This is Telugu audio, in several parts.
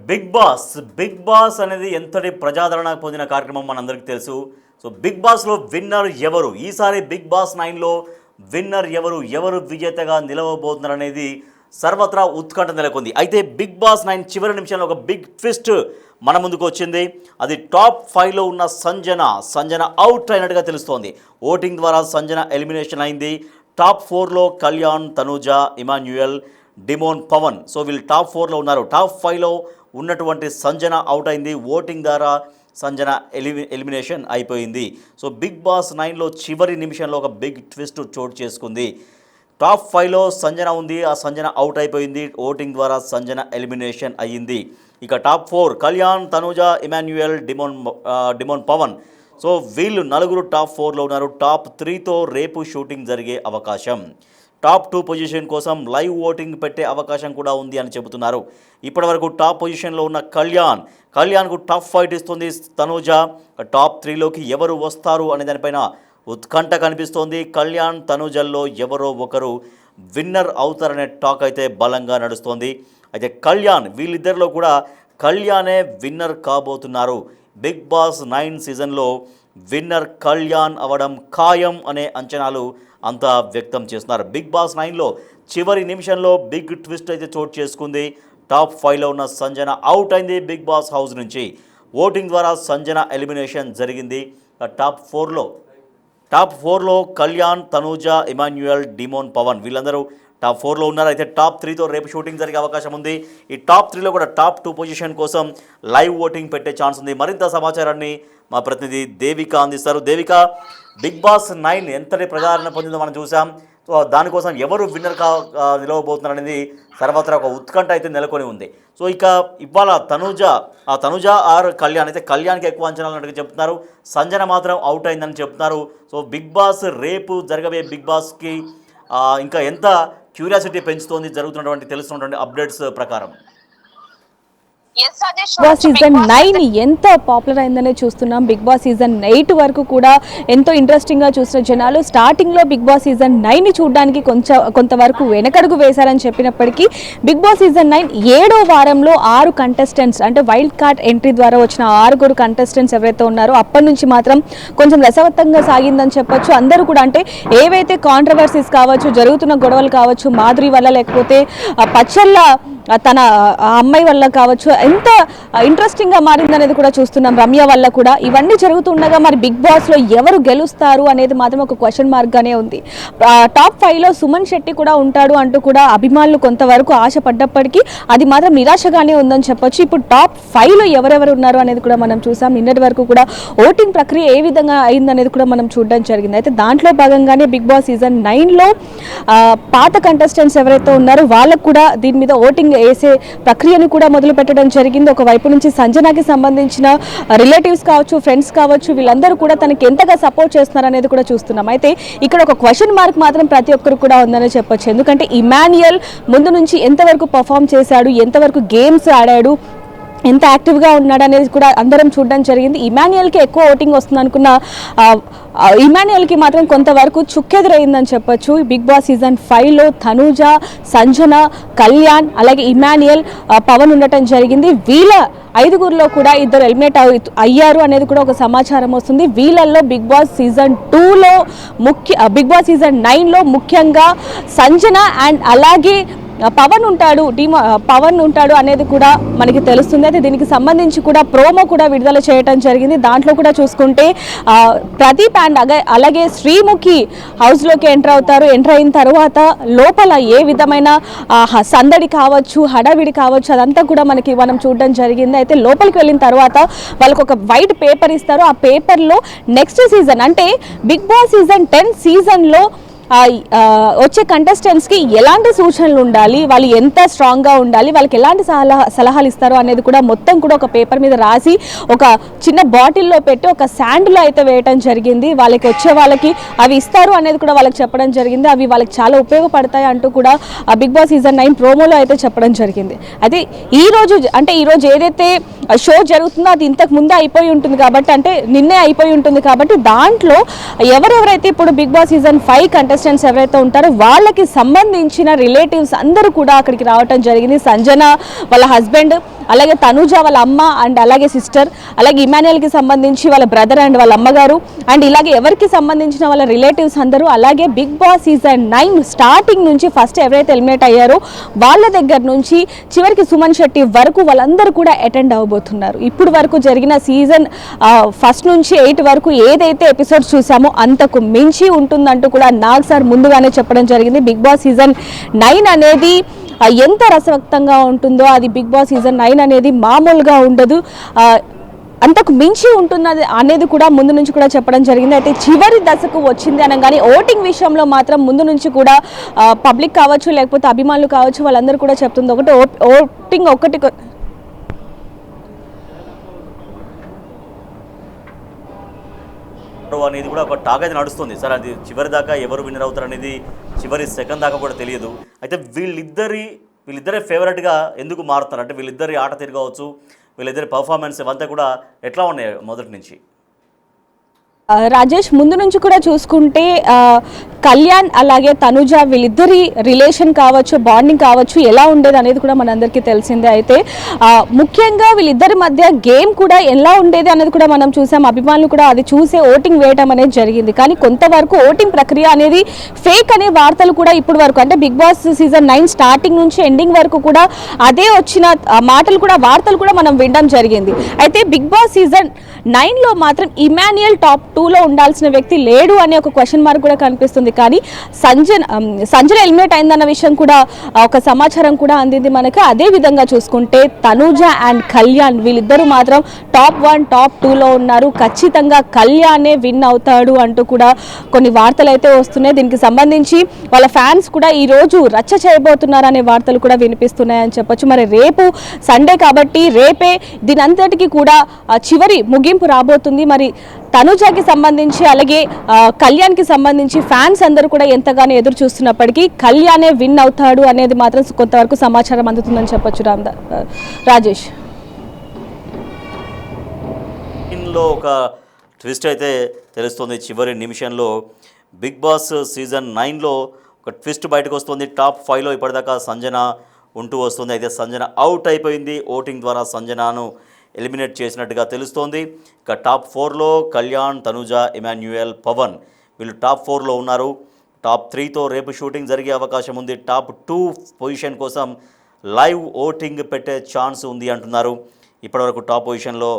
బిగ్ బాస్ అనేది ఎంతటి ప్రజాదరణ పొందిన కార్యక్రమం మనందరికీ తెలుసు. సో బిగ్ బాస్లో విన్నర్ ఎవరు, ఈసారి బిగ్ బాస్ 9లో విన్నర్ ఎవరు విజేతగా నిలవబోతున్నారు అనేది సర్వత్రా ఉత్కంఠ నెలకొంది. అయితే బిగ్ బాస్ 9 చివరి నిమిషంలో ఒక బిగ్ ట్విస్ట్ మన ముందుకు వచ్చింది. అది టాప్ 5లో ఉన్న సంజన అవుట్ అయినట్టుగా తెలుస్తోంది. ఓటింగ్ ద్వారా సంజన ఎలిమినేషన్ అయింది. టాప్ 4లో కళ్యాణ్, తనూజ, ఇమాన్యుయల్, డిమోన్, పవన్. సో వీళ్ళు టాప్ 4లో ఉన్నారు. టాప్ 5లో ఉన్నటువంటి సంజన అవుట్ అయింది. ఓటింగ్ ద్వారా సంజన ఎలిమినేషన్ అయిపోయింది. సో బిగ్ బాస్ 9లో చివరి నిమిషంలో ఒక బిగ్ ట్విస్ట్ చోటు చేసుకుంది. టాప్ 5లో సంజన ఉంది, ఆ సంజన అవుట్ అయిపోయింది. ఓటింగ్ ద్వారా సంజన ఎలిమినేషన్ అయ్యింది. ఇక top 4 Kalyan, Tanuja, Emmanuel, Demon, Pavan. So వీళ్ళు నలుగురు టాప్ 4లో ఉన్నారు. టాప్ 3తో రేపు షూటింగ్ జరిగే అవకాశం. టాప్ 2 పొజిషన్ కోసం లైవ్ ఓటింగ్ పెట్టే అవకాశం కూడా ఉంది అని చెబుతున్నారు. ఇప్పటివరకు టాప్ పొజిషన్లో ఉన్న కళ్యాణ్కు టఫ్ ఫైట్ ఇస్తుంది తనూజ. టాప్ 3లోకి ఎవరు వస్తారు అనే దానిపైన ఉత్కంఠ కనిపిస్తోంది. కళ్యాణ్, తనూజల్లో ఎవరో ఒకరు విన్నర్ అవుతారనే టాక్ అయితే బలంగా నడుస్తోంది. అయితే వీళ్ళిద్దరిలో కూడా కళ్యాణే విన్నర్ కాబోతున్నారు. బిగ్ బాస్ 9 సీజన్లో విన్నర్ కళ్యాణ్ అవడం ఖాయం అనే అంచనాలు అంతా వ్యక్తం చేస్తున్నారు. బిగ్ బాస్ 9లో చివరి నిమిషంలో బిగ్ ట్విస్ట్ అయితే చోటు చేసుకుంది. టాప్ 5లో ఉన్న సంజన అవుట్ అయింది బిగ్ బాస్ హౌస్ నుంచి. ఓటింగ్ ద్వారా సంజన ఎలిమినేషన్ జరిగింది. టాప్ 4లో కళ్యాణ్, తనూజ, ఇమాన్యుయల్, డిమోన్, పవన్ వీళ్ళందరూ టాప్ 4లో ఉన్నారు. అయితే టాప్ 3తో రేపు షూటింగ్ జరిగే అవకాశం ఉంది. ఈ టాప్ 3లో కూడా టాప్ 2 పొజిషన్ కోసం లైవ్ ఓటింగ్ పెట్టే ఛాన్స్ ఉంది. మరింత సమాచారాన్ని మా ప్రతినిధి దేవిక అందిస్తారు. దేవిక, బిగ్ బాస్ 9 ఎంతటి ప్రజాదరణ పొందిందో మనం చూసాం. సో దానికోసం ఎవరు విన్నర్ నిలవబోతున్నారు అనేది సర్వత్రా ఒక ఉత్కంఠ అయితే నెలకొని ఉంది. సో ఇక ఇవాళ తనూజ ఆర్ కళ్యాణ్, అయితే కళ్యాణ్కి ఎక్కువ అంచనాలు అన్నట్టుగా చెప్తున్నారు. సంజన మాత్రం అవుట్ అయిందని చెప్తున్నారు. సో బిగ్ బాస్ రేపు జరగబోయే బిగ్ బాస్కి ఇంకా ఎంత క్యూరియాసిటీ పెంచుతోంది జరుగుతున్నటువంటి తెలుస్తున్నటువంటి అప్డేట్స్ ప్రకారం? బిగ్ బాస్ సీజన్ 9 ఎంత పాపులర్ అయిందనే చూస్తున్నాం. బిగ్ బాస్ సీజన్ 8 వరకు కూడా ఎంతో ఇంట్రెస్టింగ్ గా చూసిన జనాలు స్టార్టింగ్ లో బిగ్ బాస్ సీజన్ 9 ని చూడడానికి కొంతవరకు వెనకడుగు వేశారని చెప్పినప్పటికీ బిగ్ బాస్ సీజన్ 9 7వ వారంలో 6 కంటెస్టెంట్స్ అంటే వైల్డ్ కార్డ్ ఎంట్రీ ద్వారా వచ్చిన 6 కంటెస్టెంట్స్ ఎవరైతే ఉన్నారో అప్పటి నుంచి మాత్రం కొంచెం రసవత్తంగా సాగిందని చెప్పొచ్చు. అందరూ కూడా అంటే ఏవైతే కాంట్రవర్సీస్ కావచ్చు, జరుగుతున్న గొడవలు కావచ్చు, మాధురి వల్ల లేకపోతే పచ్చళ్ళ తన అమ్మాయి వల్ల కావచ్చు, ఎంత ఇంట్రెస్టింగ్గా మారిందనేది కూడా చూస్తున్నాం. రమ్య వల్ల కూడా ఇవన్నీ జరుగుతుండగా మరి బిగ్ బాస్లో ఎవరు గెలుస్తారు అనేది మాత్రం ఒక క్వశ్చన్ మార్క్గానే ఉంది. టాప్ 5లో సుమన్ శెట్టి కూడా ఉంటాడు అంటూ కూడా అభిమానులు కొంతవరకు ఆశపడ్డప్పటికీ అది మాత్రం నిరాశగానే ఉందని చెప్పొచ్చు. ఇప్పుడు టాప్ 5లో ఎవరెవరు ఉన్నారు అనేది కూడా మనం చూసాం. నిన్నటి వరకు కూడా ఓటింగ్ ప్రక్రియ ఏ విధంగా అయిందనేది కూడా మనం చూడడం జరిగింది. అయితే దాంట్లో భాగంగానే బిగ్ బాస్ సీజన్ 9లో పాత కంటెస్టెంట్స్ ఎవరైతే ఉన్నారో వాళ్ళకు కూడా దీని మీద ఓటింగ్ వేసే ప్రక్రియను కూడా మొదలు పెట్టడం జరిగింది. ఒకవైపు నుంచి సంజనాకి సంబంధించిన రిలేటివ్స్ కావచ్చు, ఫ్రెండ్స్ కావచ్చు, వీళ్ళందరూ కూడా తనకి ఎంతగా సపోర్ట్ చేస్తున్నారు అనేది కూడా చూస్తున్నాం. అయితే ఇక్కడ ఒక క్వశ్చన్ మార్క్ మాత్రం ప్రతి ఒక్కరు కూడా ఉందని చెప్పొచ్చు. ఎందుకంటే ఇమాన్యుయల్ ముందు నుంచి ఎంతవరకు పర్ఫామ్ చేశాడు, ఎంతవరకు గేమ్స్ ఆడాడు, ఎంత యాక్టివ్గా ఉన్నాడు అనేది కూడా అందరం చూడడం జరిగింది. ఇమాన్యుయల్కి ఎక్కువ ఓటింగ్ వస్తుంది అనుకున్న ఇమాన్యుయల్కి మాత్రం కొంతవరకు చుక్కెదురైందని చెప్పొచ్చు. బిగ్ బాస్ సీజన్ 5లో తనూజ, సంజన, కళ్యాణ్ అలాగే ఇమాన్యుయల్, పవన్ ఉండటం జరిగింది. వీళ్ళ 5గురిలో కూడా 2 ఎలిమినేట్ అయ్యారు అనేది కూడా ఒక సమాచారం వస్తుంది. వీళ్ళల్లో బిగ్ బాస్ సీజన్ 2లో బిగ్ బాస్ సీజన్ 9లో ముఖ్యంగా సంజన అండ్ అలాగే పవన్ ఉంటాడు అనేది కూడా మనకి తెలుస్తుంది. అయితే దీనికి సంబంధించి కూడా ప్రోమో కూడా విడుదల చేయడం జరిగింది. దాంట్లో కూడా చూసుకుంటే ప్రదీప్ అండ్ అలాగే శ్రీముఖి హౌస్లోకి ఎంటర్ అయిన తర్వాత లోపల ఏ విధమైన సందడి కావచ్చు, హడావిడి కావచ్చు, అదంతా కూడా మనం చూడడం జరిగింది. అయితే లోపలికి వెళ్ళిన తర్వాత వాళ్ళకు ఒక వైట్ పేపర్ ఇస్తారు. ఆ పేపర్లో నెక్స్ట్ సీజన్ అంటే బిగ్ బాస్ సీజన్ 10 సీజన్లో వచ్చే కంటెస్టెంట్స్కి ఎలాంటి సూచనలు ఉండాలి, వాళ్ళు ఎంత స్ట్రాంగ్గా ఉండాలి, వాళ్ళకి ఎలాంటి సలహాలు ఇస్తారు అనేది కూడా మొత్తం కూడా ఒక పేపర్ మీద రాసి ఒక చిన్న బాటిల్లో పెట్టి ఒక శాండ్లో అయితే వేయటం జరిగింది. వాళ్ళకి అవి ఇస్తారు అనేది కూడా వాళ్ళకి చెప్పడం జరిగింది. అవి వాళ్ళకి చాలా ఉపయోగపడతాయి అంటూ కూడా బిగ్ బాస్ సీజన్ 9 ప్రోమోలో అయితే చెప్పడం జరిగింది. అయితే ఈరోజు ఏదైతే షో జరుగుతుందో అది ఇంతకు ముందే అయిపోయి ఉంటుంది కాబట్టి, అంటే నిన్నే అయిపోయి ఉంటుంది కాబట్టి దాంట్లో ఎవరెవరైతే ఇప్పుడు బిగ్ బాస్ సీజన్ 5 కంటెస్టెంట్స్ ఎవరైతే ఉంటారో వాళ్ళకి సంబంధించిన రిలేటివ్స్ అందరూ కూడా అక్కడికి రావటం జరిగింది. సంజన వాళ్ళ హస్బెండ్ అలాగే తనూజ వాళ్ళ అమ్మ అండ్ అలాగే సిస్టర్, అలాగే ఇమాన్యుయల్కి సంబంధించి వాళ్ళ బ్రదర్ అండ్ వాళ్ళ అమ్మగారు, అండ్ ఇలాగే ఎవరికి సంబంధించిన వాళ్ళ రిలేటివ్స్ అందరూ, అలాగే బిగ్ బాస్ సీజన్ 9 స్టార్టింగ్ నుంచి ఫస్ట్ ఎవరైతే ఎలిమినేట్ అయ్యారో వాళ్ళ దగ్గర నుంచి చివరికి సుమన్ శెట్టి వరకు వాళ్ళందరూ కూడా అటెండ్ అవ్వబోతున్నారు. ఇప్పుడు వరకు జరిగిన సీజన్ ఫస్ట్ నుంచి 8 వరకు ఏదైతే ఎపిసోడ్స్ చూసామో అంతకు మించి ఉంటుందంటూ కూడా నాగ్ సార్ ముందుగానే చెప్పడం జరిగింది. బిగ్ బాస్ సీజన్ 9 అనేది ఎంత రసవక్తంగా ఉంటుందో అది బిగ్ బాస్ సీజన్ 9 అనేది మామూలుగా ఉండదు, అంతకు మించి ఉంటున్నది అనేది కూడా ముందు నుంచి కూడా చెప్పడం జరిగింది. అయితే చివరి దశకు వచ్చింది అనగానే ఓటింగ్ విషయంలో మాత్రం ముందు నుంచి కూడా పబ్లిక్ కావచ్చు లేకపోతే అభిమానులు కావచ్చు వాళ్ళందరూ కూడా చెప్తుంది ఒకటి, ఓటింగ్ ఒకటి అనేది కూడా ఒక టాక్ అయితే నడుస్తుంది సార్. అది చివరి దాకా ఎవరు విన్నర్ అవుతారు అనేది చివరి సెకండ్ దాకా కూడా తెలియదు. అయితే వీళ్ళిద్దరే ఫేవరెట్గా ఎందుకు మారుతారు అంటే వీళ్ళిద్దరి ఆట తీరు కావచ్చు, వీళ్ళిద్దరి పర్ఫార్మెన్స్ ఇవంతా కూడా ఎట్లా ఉన్నాయి మొదటి నుంచి? రాజేష్, ముందు నుంచి కూడా చూసుకుంటే కళ్యాణ్ అలాగే తనుజ వీళ్ళిద్దరి రిలేషన్ కావచ్చు, బాండింగ్ కావచ్చు ఎలా ఉండేది అనేది కూడా మనందరికీ తెలిసిందే. అయితే ముఖ్యంగా వీళ్ళిద్దరి మధ్య గేమ్ కూడా ఎలా ఉండేది అనేది కూడా మనం చూసాం. అభిమానులు కూడా అది చూసే ఓటింగ్ వేయడం అనేది జరిగింది. కానీ కొంతవరకు ఓటింగ్ ప్రక్రియ అనేది ఫేక్ అనే వార్తలు కూడా ఇప్పుడు వరకు అంటే బిగ్ బాస్ సీజన్ 9 స్టార్టింగ్ నుంచి ఎండింగ్ వరకు కూడా అదే వచ్చిన మాటలు కూడా వార్తలు కూడా మనం వినడం జరిగింది. అయితే బిగ్ బాస్ సీజన్ 9లో మాత్రం ఇమాన్యుయల్ టాప్ 2లో ఉండాల్సిన వ్యక్తి లేడు అనే ఒక క్వశ్చన్ మార్క్ కూడా కనిపిస్తుంది. కానీ సంజన ఎలిమినేట్ అయిందన్న విషయం కూడా ఒక సమాచారం కూడా అందింది మనకు. అదే విధంగా చూసుకుంటే తనూజ అండ్ కళ్యాణ్ వీళ్ళిద్దరూ మాత్రం టాప్ 1 టాప్ 2లో ఉన్నారు. ఖచ్చితంగా కళ్యాణే విన్ అవుతాడు అంటూ కూడా కొన్ని వార్తలు అయితే వస్తున్నాయి. దీనికి సంబంధించి వాళ్ళ ఫ్యాన్స్ కూడా ఈ రోజు రచ్చ చేయబోతున్నారు అనే వార్తలు కూడా వినిపిస్తున్నాయని చెప్పొచ్చు. మరి రేపు సండే కాబట్టి రేపే దీనంతటికీ కూడా చివరి ముగింపు రాబోతుంది. మరి తనుజాకి సంబంధించి అలాగే కళ్యాణ్కి సంబంధించి ఫ్యాన్స్ అందరూ కూడా ఎంతగానో ఎదురు చూస్తున్నప్పటికీ కళ్యాణే విన్ అవుతాడు అనేది మాత్రం కొంతవరకు సమాచారం అందుతుందని చెప్పొచ్చు. రాజేష్, దీనిలో ఒక ట్విస్ట్ అయితే తెలుస్తుంది. చివరి నిమిషంలో బిగ్ బాస్ సీజన్ 9లో ఒక ట్విస్ట్ బయటకు వస్తుంది. టాప్ 5లో ఇప్పటిదాకా సంజన ఉంటూ వస్తుంది. అయితే సంజన అవుట్ అయిపోయింది. ఓటింగ్ ద్వారా సంజనను ఎలిమినేట్ చేసినట్టుగా తెలుస్తోంది. ఇక టాప్ 4లో కళ్యాణ్, తనుజ, ఇమాన్యుయల్, పవన్ వీళ్ళు టాప్ 4లో ఉన్నారు. టాప్ 3తో రేపు షూటింగ్ జరిగే అవకాశం ఉంది. టాప్ 2 పొజిషన్ కోసం లైవ్ ఓటింగ్ పెట్టే ఛాన్స్ ఉంది అంటున్నారు. ఇప్పటివరకు టాప్ పొజిషన్లో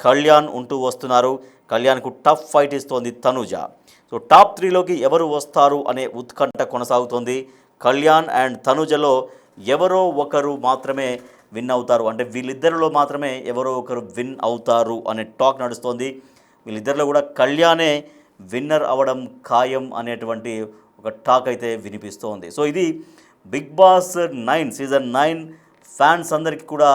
కళ్యాణ్ ఉంటూ వస్తున్నారు. కళ్యాణ్కు టఫ్ ఫైట్ ఇస్తోంది తనుజ. సో టాప్ 3లోకి ఎవరు వస్తారు అనే ఉత్కంఠ కొనసాగుతోంది. కళ్యాణ్ అండ్ తనుజలో ఎవరో ఒకరు మాత్రమే విన్ అవుతారు, అంటే వీళ్ళిద్దరిలో మాత్రమే ఎవరో ఒకరు విన్ అవుతారు అనే టాక్ నడుస్తోంది. వీళ్ళిద్దరిలో కూడా కళ్యాణే విన్నర్ అవ్వడం ఖాయం అనేటువంటి ఒక టాక్ అయితే వినిపిస్తోంది. సో ఇది బిగ్ బాస్ 9 సీజన్ 9 ఫ్యాన్స్ అందరికీ కూడా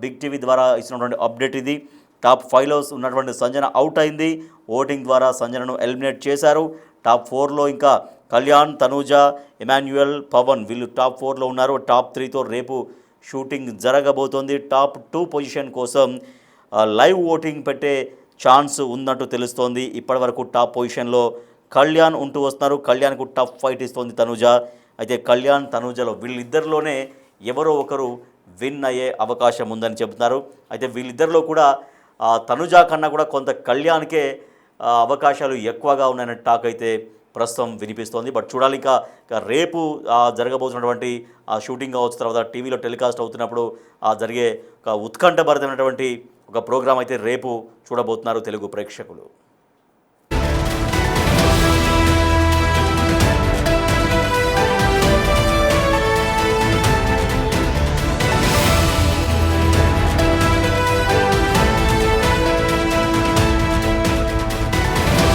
బిగ్ టీవీ ద్వారా ఇచ్చినటువంటి అప్డేట్ ఇది. టాప్ 5లో ఉన్నటువంటి సంజన అవుట్ అయింది. ఓటింగ్ ద్వారా సంజనను ఎలిమినేట్ చేశారు. టాప్ 4లో ఇంకా కళ్యాణ్, తనూజ, ఇమాన్యుయల్, పవన్ వీళ్ళు టాప్ 4లో ఉన్నారు. టాప్ 3తో రేపు షూటింగ్ జరగబోతోంది. టాప్ 2 పొజిషన్ కోసం లైవ్ ఓటింగ్ పెట్టే ఛాన్స్ ఉన్నట్టు తెలుస్తోంది. ఇప్పటివరకు టాప్ పొజిషన్లో కళ్యాణ్ ఉంటూ వస్తున్నారు. కళ్యాణ్కు టఫ్ ఫైట్ ఇస్తోంది తనూజ. అయితే కళ్యాణ్, తనూజలో వీళ్ళిద్దరిలోనే ఎవరో ఒకరు విన్ అయ్యే అవకాశం ఉందని చెబుతున్నారు. అయితే వీళ్ళిద్దరిలో కూడా తనూజ కన్నా కూడా కొంత కళ్యాణ్కే అవకాశాలు ఎక్కువగా ఉన్నాయనే టాక్ అయితే ప్రస్తుతం వినిపిస్తోంది. బట్ చూడాలి ఇంకా రేపు జరగబోతున్నటువంటి షూటింగ్ కావచ్చు, తర్వాత టీవీలో టెలికాస్ట్ అవుతున్నప్పుడు జరిగే ఒక ఉత్కంఠభరితమైనటువంటి ఒక ప్రోగ్రాం అయితే రేపు చూడబోతున్నారు తెలుగు ప్రేక్షకులు.